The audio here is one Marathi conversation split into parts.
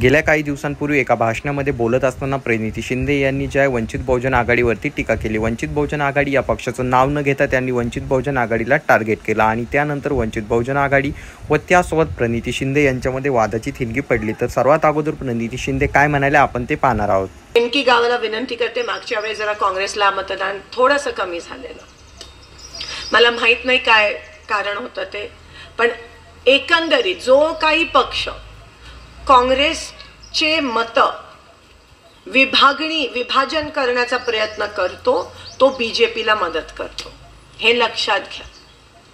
गेल्या काही दिवसांपूर्वी एका भाषणामध्ये बोलत असताना प्रणिती शिंदे यांनी ज्या वंचित बहुजन आघाडीवरती टीका केली. वंचित बहुजन आघाडी या पक्षाचं नाव न घेता त्यांनी वंचित बहुजन आघाडीला टार्गेट केला आणि त्यानंतर वंचित बहुजन आघाडी व त्यासोबत प्रणिती शिंदे यांच्यामध्ये वादाची थिणगी पडली. तर सर्वात अगोदर प्रणिती शिंदे काय म्हणाले आपण ते पाहणार आहोत. नेमकी गावाला विनंती करते, मागच्या वेळेस जरा काँग्रेसला मतदान थोडंसं कमी झालेलं, मला माहित नाही काय कारण होतं ते, पण एकंदरीत जो काही पक्ष काँग्रेसचे मत विभाजन करण्याचा प्रयत्न करतो तो बीजेपीला मदत करतो, हे लक्षात घ्या.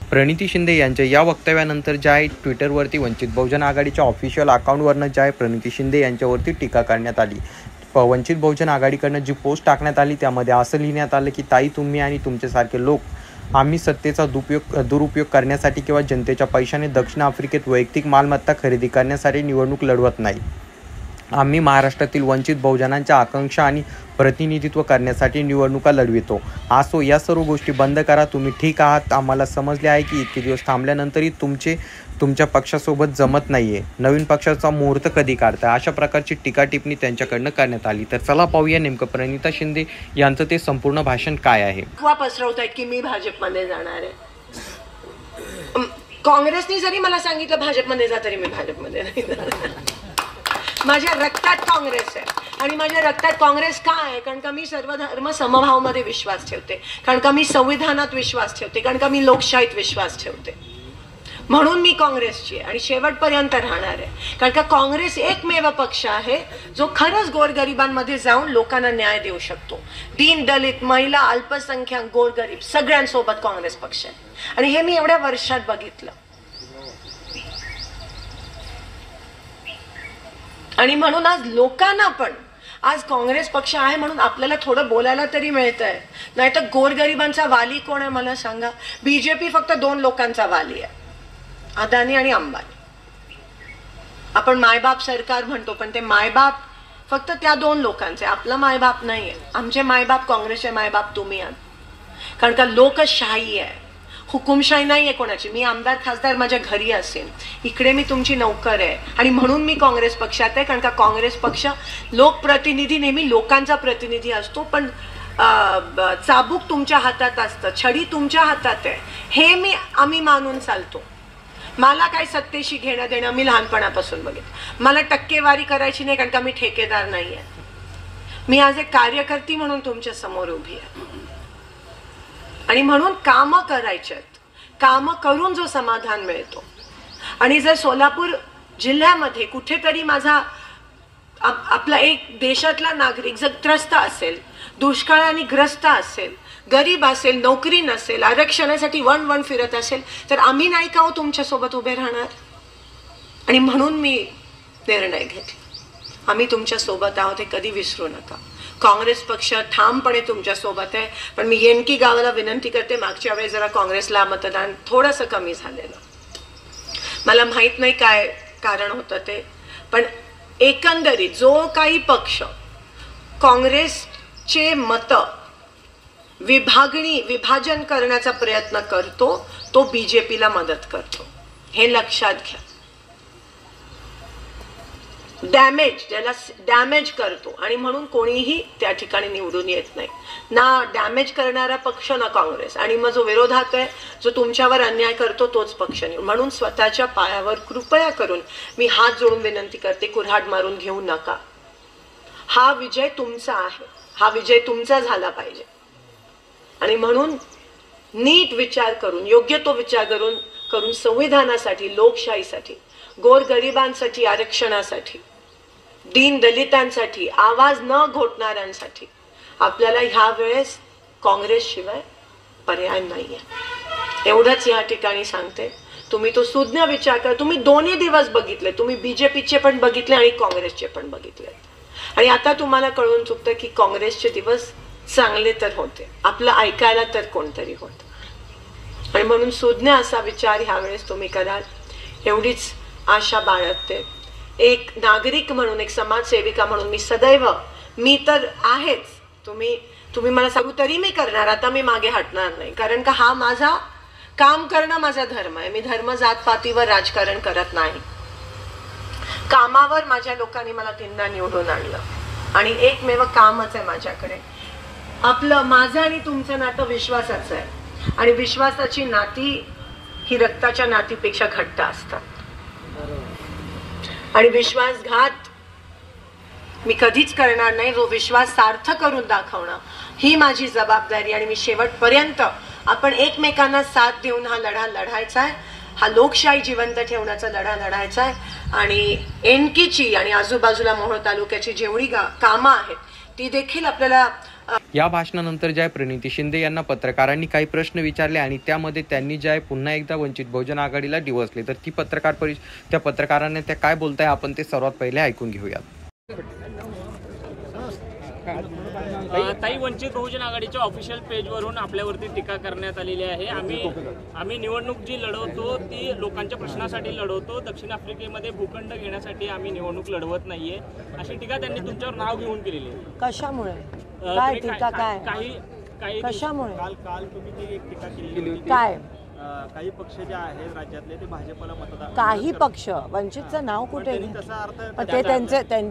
प्रणिती शिंदे यांच्या या वक्तव्यानंतर ज्या आहे ट्विटरवरती वंचित बहुजन आघाडीच्या ऑफिशियल अकाउंटवरनं ज्या आहे प्रणिती शिंदे यांच्यावरती टीका करण्यात आली. वंचित बहुजन आघाडीकडनं जी पोस्ट टाकण्यात आली त्यामध्ये असं लिहिण्यात आलं की ताई, तुम्ही आणि तुमच्यासारखे लोक आम्ही सत्तेचा दुरुपयोग करण्यासाठी किंवा जनतेच्या पैशाने दक्षिण आफ्रिकेत वैयक्तिक मालमत्ता खरेदी करण्यासाठी निवडणूक लढवत नाही. आम्ही महाराष्ट्रातील वंचित बहुजनांच्या आकांक्षा आणि प्रतिनिधित्व करण्यासाठी निवडणुका लढवितो. असो, या सर्व गोष्टी बंद करा. तुम्ही ठीक आहात, आम्हाला समजले आहे की इतके दिवस थांबल्यानंतरही तुमच्या पक्षासोबत जमत नाहीये. नवीन पक्षाचा मुहूर्त कधी काढता, अशा प्रकारची टीका टिप्पणी त्यांच्याकडनं करण्यात आली. तर चला पाहूया नेमकं प्रणिती शिंदे यांचं ते संपूर्ण भाषण काय आहे. पसरवतायत की मी भाजपमध्ये जाणार आहे. काँग्रेसने जरी मला सांगितलं भाजपमध्ये जा, तरी मी भाजपमध्ये नाही जाणार. माझ्या रक्तात काँग्रेस आहे आणि माझ्या रक्तात काँग्रेस का आहे? कारण का मी सर्व धर्म समभावमध्ये विश्वास ठेवते, कारण का मी संविधानात विश्वास ठेवते, कारण का मी लोकशाहीत विश्वास ठेवते. म्हणून मी काँग्रेसची आहे आणि शेवटपर्यंत राहणार आहे. कारण का काँग्रेस एकमेव पक्ष आहे जो खरंच गोरगरिबांमध्ये जाऊन लोकांना न्याय देऊ शकतो. दीन, दलित, महिला, अल्पसंख्याक, गोरगरीब सगळ्यांसोबत काँग्रेस पक्ष आहे आणि हे मी एवढ्या वर्षात बघितलं. आणि म्हणून आज लोकांना पण आज काँग्रेस पक्ष आहे म्हणून आपल्याला थोडं बोलायला तरी मिळतंय. नाही तर गोरगरिबांचा वाली कोण आहे मला सांगा? बीजेपी फक्त 2 लोकांचा वाली आहे, अदानी आणि अंबानी. आपण मायबाप सरकार म्हणतो, पण ते मायबाप फक्त त्या 2 लोकांचे, आपला मायबाप नाहीये. आमचे मायबाप काँग्रेसचे मायबाप तुम्ही आहात. कारण का लोकशाही आहे, हुकुमशाही नाहीये कोणाची. मी आमदार खासदार माझ्या घरी असेल, इकडे मी तुमची नौकर आहे आणि म्हणून मी काँग्रेस पक्षात आहे. कारण का काँग्रेस पक्ष लोकप्रतिनिधी नेहमी लोकांचा प्रतिनिधी असतो, पण चाबूक तुमच्या हातात असतं, छडी तुमच्या हातात आहे, हे आम्ही मानून चालतो. मला काय सत्तेशी घेणं देणं, मी लहानपणापासून बघितलं. मला टक्केवारी करायची नाही, कारण का मी ठेकेदार नाही आहे. मी आज एक कार्यकर्ती म्हणून तुमच्या समोर उभी आहे आणि म्हणून कामं करायच्यात. कामं करून जो समाधान मिळतो. आणि जर सोलापूर जिल्ह्यामध्ये कुठेतरी माझा आपला एक देशातला नागरिक जर त्रस्त असेल, दुष्काळाने ग्रस्त असेल, गरीब असेल, नोकरी नसेल, आरक्षणासाठी वन फिरत असेल, तर आम्ही नाही का हो तुमच्यासोबत उभे राहणार? आणि म्हणून मी निर्णय घेतला, आम्ही तुमच्या सोबत आहोत हे कधी विसरू नका. काँग्रेस पक्ष ठामपणे तुमच्या सोबत आहे. पण मी नेमकी गावाला विनंती करते, मागच्या वेळेस जरा काँग्रेसला मतदान थोडंसं कमी झालेलं, मला माहित नाही काय कारण होतं ते, पण एकंदरीत जो काही पक्ष काँग्रेसचे मत विभाजन करण्याचा प्रयत्न करतो तो बीजेपीला मदत करतो, हे लक्षात घ्या. ज्याला डॅमेज करतो आणि म्हणून कोणीही त्या ठिकाणी निवडून येत नाही. ना डॅमेज करणारा पक्ष ना काँग्रेस, आणि मग जो विरोधात आहे, जो तुमच्यावर अन्याय करतो तोच पक्ष निवडून. म्हणून स्वतःच्या पायावर कृपया करून मी हात जोडून विनंती करते, कुऱ्हाड मारून घेऊ नका. हा विजय तुमचा आहे, हा विजय तुमचा झाला पाहिजे. आणि म्हणून नीट विचार करून, योग्य तो विचार करून संविधानासाठी, लोकशाहीसाठी, गोरगरिबांसाठी, आरक्षणासाठी, दीन दलितांसाठी, आवाज न घोटणाऱ्यांसाठी आपल्याला ह्या वेळेस काँग्रेस शिवाय पर्याय नाहीये. एवढंच या ठिकाणी सांगते. तुम्ही तो सुज्ञ विचार करा. तुम्ही दोन्ही दिवस बघितले, तुम्ही बीजेपीचे पण बघितले आणि काँग्रेसचे पण बघितले, आणि आता तुम्हाला कळून चुकतं की काँग्रेसचे दिवस चांगले तर होते, आपलं ऐकायला तर कोणतरी होतं. आणि म्हणून सुज्ञ असा विचार ह्या वेळेस तुम्ही कराल एवढीच आशा बाळगते. एक नागरिक म्हणून, एक समाजसेविका म्हणून मी सदैव, मी तर आहेच, तुम्ही मला सांगू तरी मी करणार. आता मी मागे हटणार नाही, कारण का हा माझा काम करणं माझा धर्म आहे. मी धर्म जातपातीवर राजकारण करत नाही. कामावर माझ्या लोकांनी मला 3दा निवडून आणलं आणि एकमेव कामच आहे माझ्याकडे. माझं आणि तुमचं नातं विश्वासाचं आहे आणि विश्वासाची नाती ही रक्ताच्या नातीपेक्षा घट्ट असतात आणि विश्वासघात मी कधीच करणार नाही. जो विश्वास सार्थ करून दाखवणं ही माझी जबाबदारी आणि मी शेवटपर्यंत आपण एकमेकांना साथ देऊन हा लढा लढायचा आहे. हा लोकशाही जिवंत ठेवण्याचा लढा लढायचा आहे आणि एनकीची आणि आजूबाजूला मोहोळ तालुक्याची जेवढी कामं आहेत ती देखील आपल्याला. या भाषणानंतर ज्या प्रणिती शिंदे यांना पत्रकारांनी काही प्रश्न विचारले आणि त्यामध्ये त्यांनी ज्या पुन्हा एकदा वंचित बहुजन आघाडीला डिवचले, तर ती त्या पत्रकारांनी त्या काय बोलताय आपण ते सर्वात पहिले ऐकून घेऊयात. ताई, वंचित बहुजन आघाडीच्या ऑफिशियल पेजवरून आपल्यावरती टीका करण्यात आलेली आहे. आम्ही निवडणूक जी लढवतो ती लोकांच्या प्रश्नासाठी लढवतो. दक्षिण आफ्रिकेमध्ये भूखंड घेण्यासाठी आम्ही निवडणूक लढवत नाहीये, अशी टीका त्यांनी तुमच्यावर नाव घेऊन केलेली आहे. कशामुळे? काय टीका? काय काही कशामुळे? काल तुम्ही ती एक टीका केली होती. काय काही पक्ष जे आहेत राज्यातले ते भाजपला मतदान. काही पक्ष वंचितचं नाव कुठे?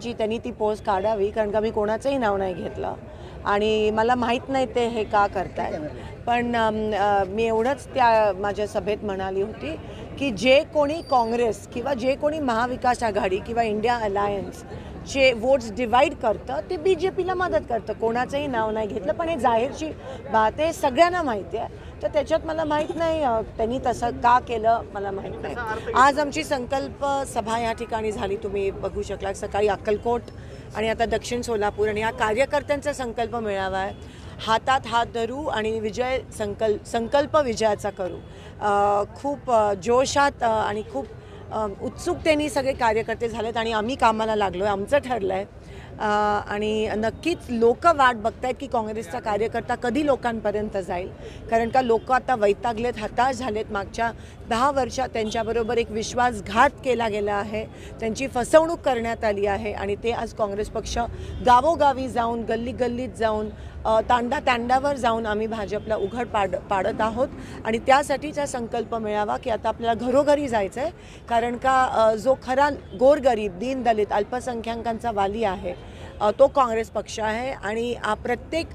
त्यांनी ती पोस्ट काढावी, कारण का मी कोणाचंही नाव नाही घेतलं आणि मला माहीत नाही ते हे का करतायत. पण मी एवढंच त्या माझ्या सभेत म्हणाली होती की जे कोणी काँग्रेस किंवा जे कोणी महाविकास आघाडी किंवा इंडिया अलायन्स जे वोट्स डिवाइड करतं ते BJPला मदत करतं. कोणाचंही नाव नाही घेतलं, पण हे जाहीरची बात आहे, सगळ्यांना माहिती आहे. तर त्याच्यात मला माहीत नाही त्यांनी तसं का केलं, मला माहीत नाही. आज आमची संकल्प सभा या ठिकाणी झाली, तुम्ही बघू शकला. सकाळी अक्कलकोट आणि आता दक्षिण सोलापूर आणि या कार्यकर्त्यांचा संकल्प मेळावा आहे. हातात हात धरू आणि संकल्प विजयाचा करू. खूप जोशात आणि खूप उत्सुकतेने सगळे कार्यकर्ते झालेत आणि आम्ही कामाला लागलो आहे. आमचं ठरलं आहे आणि नक्कीच लोक वाट बघतायत की काँग्रेसचा कार्यकर्ता कधी लोकांपर्यंत जाईल, कारण का लोक आता वैतागलेत, हताश झालेत. मागच्या 10 वर्षात त्यांच्याबरोबर एक विश्वासघात केला गेला आहे, त्यांची फसवणूक करण्यात आली आहे आणि ते आज काँग्रेस पक्ष गावोगावी जाऊन, गल्ली गल्लीत जाऊन, तांडावर जाऊन आम्ही भाजपला उघड पाडत आहोत. आणि त्यासाठीचा संकल्प मिळावा की आता आपल्याला घरोघरी जायचं आहे, कारण का जो खरा गोरगरीब, दीनदलित, अल्पसंख्याकांचा वाली आहे तो काँग्रेस पक्ष आहे. आणि प्रत्येक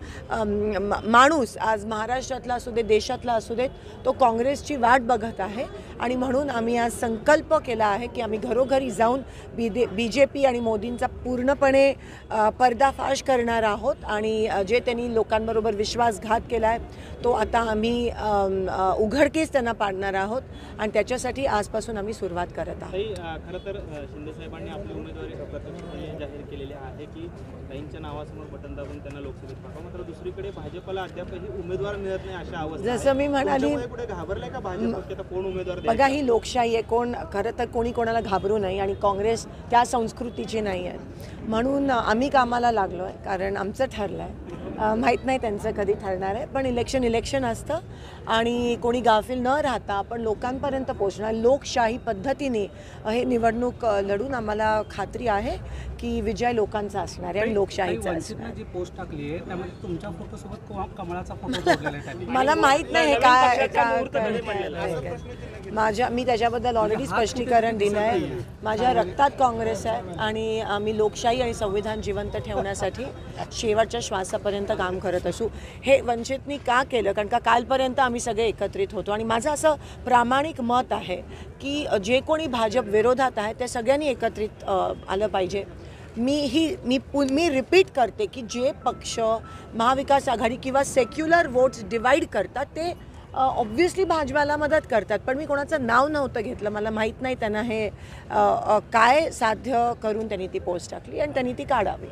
माणूस आज महाराष्ट्रातला असू दे, देशातला असू देत, तो काँग्रेसची वाट बघत आहे. आणि म्हणून आम्ही आज संकल्प केला आहे की आम्ही घरोघरी जाऊन BJP आणि मोदींचा पूर्णपणे पर्दाफाश करणार आहोत आणि जे त्यांनी लोकांबरोबर विश्वासघात केला आहे तो आता आम्ही उघडकीस त्यांना पाडणार आहोत आणि त्याच्यासाठी आजपासून आम्ही सुरुवात करत आहोत. खरं तर शिंदे साहेबांनी आपली उमेदवारी प्रत्यक्षपणे जाहीर केलेली आहे की ताईंच्या नावासमोर बटन दाबून त्यांना लोकसभेत पाठवा. मात्र दुसरीकडे भाजपला अद्यापही उमेदवार मिळत नाही अशा अवस्था. जसं मी म्हणाली, पुढे घाबरलाय का भाजप? कोण उमेदवार? बघा, ही लोकशाही आहे. खरं तर कोणी कोणाला घाबरू नाही आणि काँग्रेस त्या संस्कृतीची नाही आहे. म्हणून आम्ही कामाला लागलो आहे, कारण आमचं ठरलं आहे. माहीत नाही त्यांचं कधी ठरणार आहे, पण इलेक्शन असतं आणि कोणी गाफील न राहता आपण लोकांपर्यंत पोहोचणार लोकशाही पद्धतीने हे निवडणूक लढून आम्हाला खात्री आहे की विजय लोकांचा असणार आहे आणि लोकशाहीचा असणार. जी पोस्ट टाकली आहे त्यामध्ये तुमच्या फोटोसोबत कमळाचा फोटो जोडलेला आहे. मला माहीत नाही हे काय. मी त्याच्याबद्दल ऑलरेडी स्पष्टीकरण दिलं आहे. माझ्या रक्तात काँग्रेस आहे आणि आम्ही लोकशाही आणि संविधान जिवंत ठेवण्यासाठी शेवटच्या श्वासापर्यंत काम करत असू. हे वंचितनी का केलं? कारण का कालपर्यंत आम्ही सगळे एकत्रित होतो आणि माझं असं प्रामाणिक मत आहे की जे कोणी भाजप विरोधात आहे त्या सगळ्यांनी एकत्रित आलं पाहिजे. मी रिपीट करते की जे पक्ष महाविकास आघाडी किंवा सेक्युलर वोट्स डिवाइड करतात ते ऑब्व्हियसली भाजपाला मदत करतात, पण मी कोणाचं नाव नव्हतं घेतलं. मला माहीत नाही त्यांना हे काय साध्य करून त्यांनी ती पोस्ट टाकली आणि त्यांनी ती काढावी.